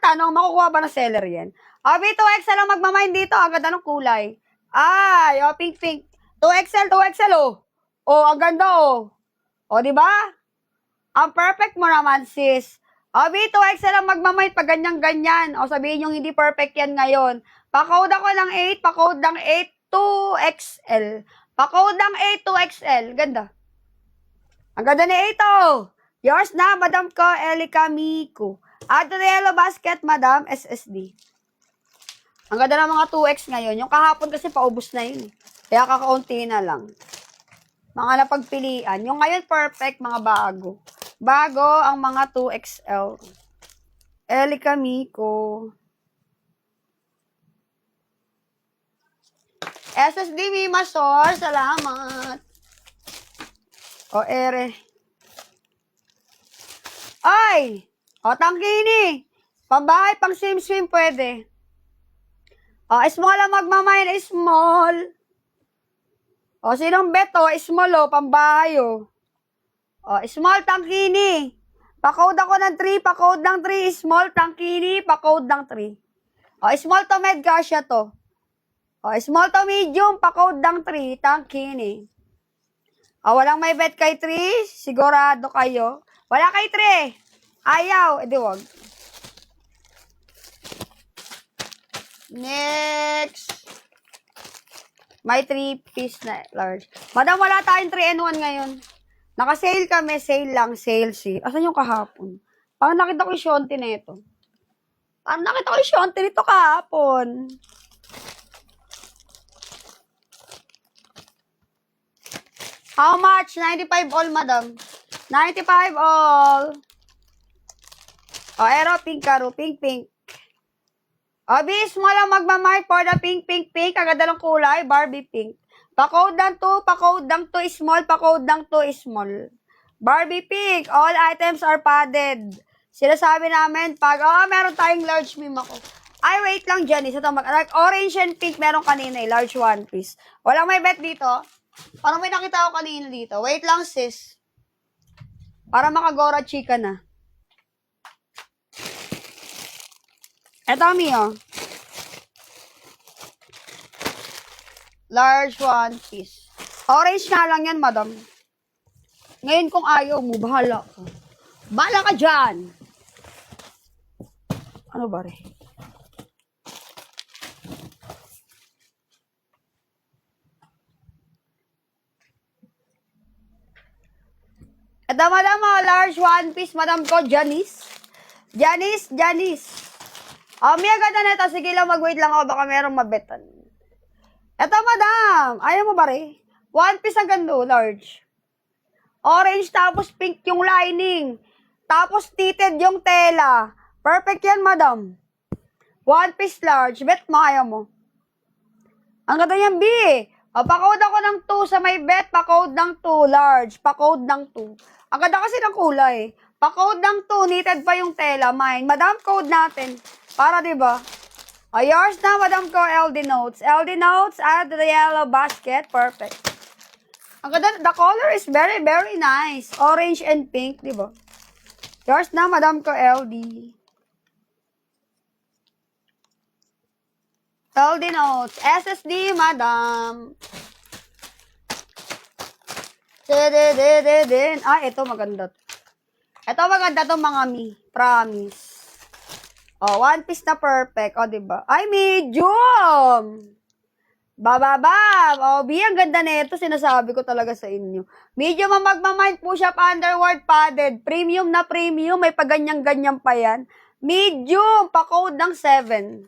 tanong, makukuha ba ng seller yan? B2XL ang magmamind dito. Ang ganda ng kulay. Ay, pink. 2XL, oh. Ang ganda, oh. Di ba? Ang perfect mo naman, sis. B2XL ang magmamind pag ganyan-ganyan. Sabihin yung hindi perfect yan ngayon. Pa-code ako ng 8, pa-code ng 8, 2XL. Pa-code ng 8, 2XL. Ganda. Ang ganda ni 8, oh. Yours na, Madam ko, Elika Miko. Add to the yellow basket, Madam, SSD. Ang ganda ng mga 2X ngayon. Yung kahapon kasi paubos na yun. Kaya kakaunti na lang. Mga napagpilian. Yung ngayon, perfect, mga bago. Bago ang mga 2XL. Elika Miko. SSD Mimasor, salamat. Ere. Ay! Tangkini. Pambahay, pang swim pwede. Small ang magmamain, small. Sinong beto? Small, pambahay, small tangkini. Pa-code ako ng 3, pa-code ng 3, small tangkini, pa-code ng 3. Small to med, kasya to. Small to medium, pa-code ng 3, tangkini. Walang may bet kay 3, sigurado kayo. Wala kay 3. Ayaw, edi wag. Next. May 3-piece na large. Madam, wala tayong 3-in-1 ngayon. Naka-sale kami, sale lang, sale. Asan yung kahapon? Parang nakita ko yung Shonti na ito. Parang nakita ko yung Shonti nito kahapon. How much? 95 all, madam. 95 all. Ero, pink karo, pink. Bis mo lang magmamark for the pink. Kaganda ng kulay, Barbie pink. Pa-code ng 2, pa-code ng 2 small, pa-code ng 2 small. Barbie pink, all items are padded. Sinasabi namin, pag, meron tayong large meme ako. Ay, wait lang, Janice. Ito, orange and pink, meron kanina, large one piece. Walang may bet dito. Parang may nakita ko kanina dito. Wait lang, sis. Para makagora chika na. Eto, Mio. Large one piece. Orange nga lang yan, madam. Ngayon kung ayaw mo, bahala ka. Bahala ka dyan. Ano ba rin? Ito, madam, large one piece, madam ko, Janice. Janice. May agad na ito. Sige lang, mag-wait lang ako. Baka merong mabetan. Ito, madam. Ayaw mo ba rin? One piece ang gando, large. Orange, tapos pink yung lining. Tapos tinted yung tela. Perfect yan, madam. One piece large. Bet mo, ayaw mo. Ang ganda yan, B. Pa-code ako ng 2 sa may bet. Pa-code ng 2, large. Pa-code ng 2. Ang ganda kasi ng kulay. Pa-code ng 2, knitted pa yung tela. Mine. Madam, code natin. Para, diba? Yours na, madam ko, LD Notes. LD Notes, add the yellow basket. Perfect. Ang ganda. The color is very, very nice. Orange and pink, diba? Yours na, madam ko, LD. LD Notes. SSD, madam. Ito maganda. Ito maganda to mga mi. Promise. One piece na perfect. Diba? Ay, medium! Bababab! B, ang ganda nito. Sinasabi ko talaga sa inyo. Medium ang magmamind push up underward padded. Premium na premium. May paganyang-ganyan pa yan. Medium! Pa-code ng 7.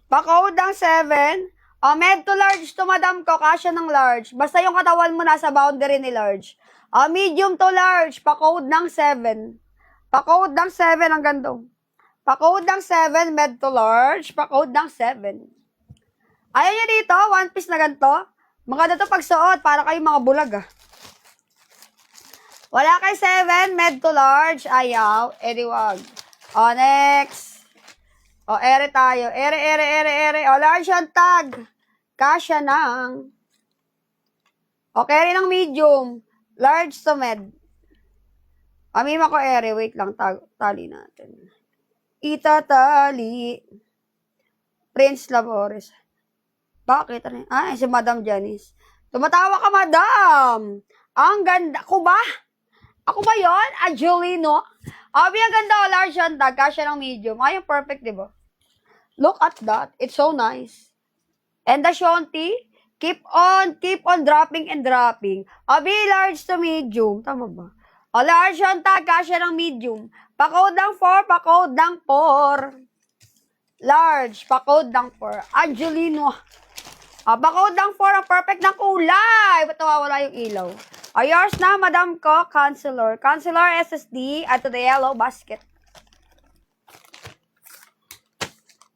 Pa-code ng 7. Med to large to, madam ko. Kasya ng large. Basta yung katawan mo nasa boundary ni large. Medium to large. Pa-code ng 7. Pa-code ng 7 ang ganda. Pa-code ng 7, med to large. Pa-code ng 7. Ayaw nyo dito, one piece na ganito. Maganda to pagsuot, para kayo mga bulag, Wala kay 7, med to large. Ayaw, wag. Next. Ere tayo. Ere. Large yung tag. Kasya ng. Carry ng medium. Large to med. Amima ko ere. Wait lang, tali natin. itatali. Prince Labores. Bakit? Si Madam Janice. Tumatawa ka, Madam. Ang ganda. Ako ba? Ako ba yun? Angelino? Abi, ang ganda. Large yung tag. Kasya ng medium. Ay, perfect, di ba? Look at that. It's so nice. And the Shonti, keep on dropping and dropping. Abi, large to medium. Tama ba? Large yung tag. Kasya ng medium. Pa-code ng 4, pa-code ng 4. Large, pa-code ng 4. Angelino. Pa-code ng 4, ang perfect ng kulay. Ba't nawawala yung ilaw? Yours na, Madam ko, Counselor. Counselor SSD at the yellow basket.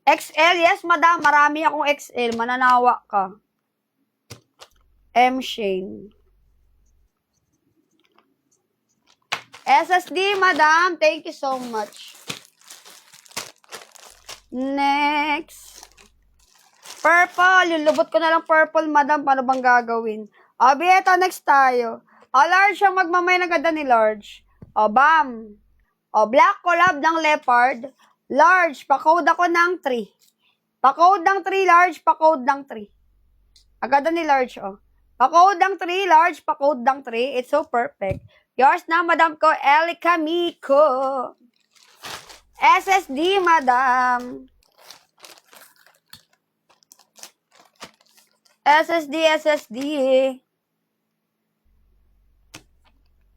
XL, yes, Madam. Marami akong XL. Mananawa ka. M. Shane. SSD, Madam. Thank you so much. Next. Purple. Yung lubot ko na lang purple, Madam. Paano bang gagawin? Abi, ito. Next tayo. Large ang magmamay na ganda ni Large. Bam. Black collab ng leopard. Large. Pa-code ako ng 3. Pa-code ng 3, large. Pa-code ng 3. Ang ganda ni Large, Pa-code ng 3, large. Pa-code ng 3. It's so perfect. Yours na, Madam ko, Elika Miko. SSD, Madam. SSD.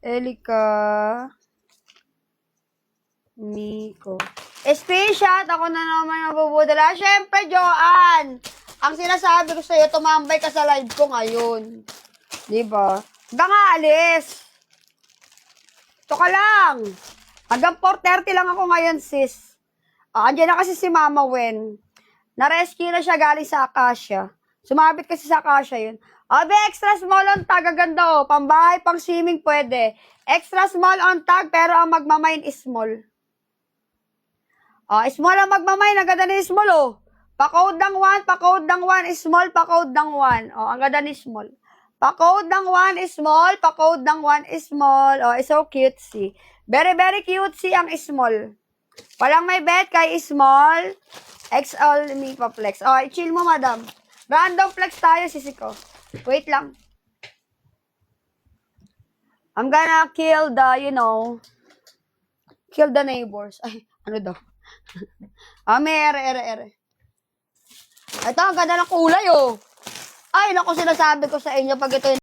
Elika Miko. Screenshot, ako na naman mabubudala. Siyempre, Joanne, ang sinasabi ko sa'yo, tumambay ka sa live ko ngayon. Diba? Hanggang alis. Ito ka lang. Hanggang 4:30 lang ako ngayon, sis. Andiyan na kasi si Mama Wen. Na-rescue na siya galing sa Acacia. Sumabit kasi sa Acacia yun. Abi, extra small on tag. Aganda, Pambahay, pang swimming, pwede. Extra small on tag, pero ang magmamain is small. Small ang magmamain. Ang ganda ni small, Pa-code ng 1, pa-code ng 1 is small, pa-code ng 1. Ang ganda ni small. Pa-code ng 1 is small, pa-code ng 1 is small. It's so cutesy. Very, very cutesy ang small. Walang may bet kay small. XL me pa flex. I-chill mo, Madam. Random flex tayo, sisi ko. Wait lang. I'm gonna kill the, kill the neighbors. Ay, ano daw? May ere. Ito, ang ganda ng kulay, Ay, naku, sinasabi ko sa inyo pag ito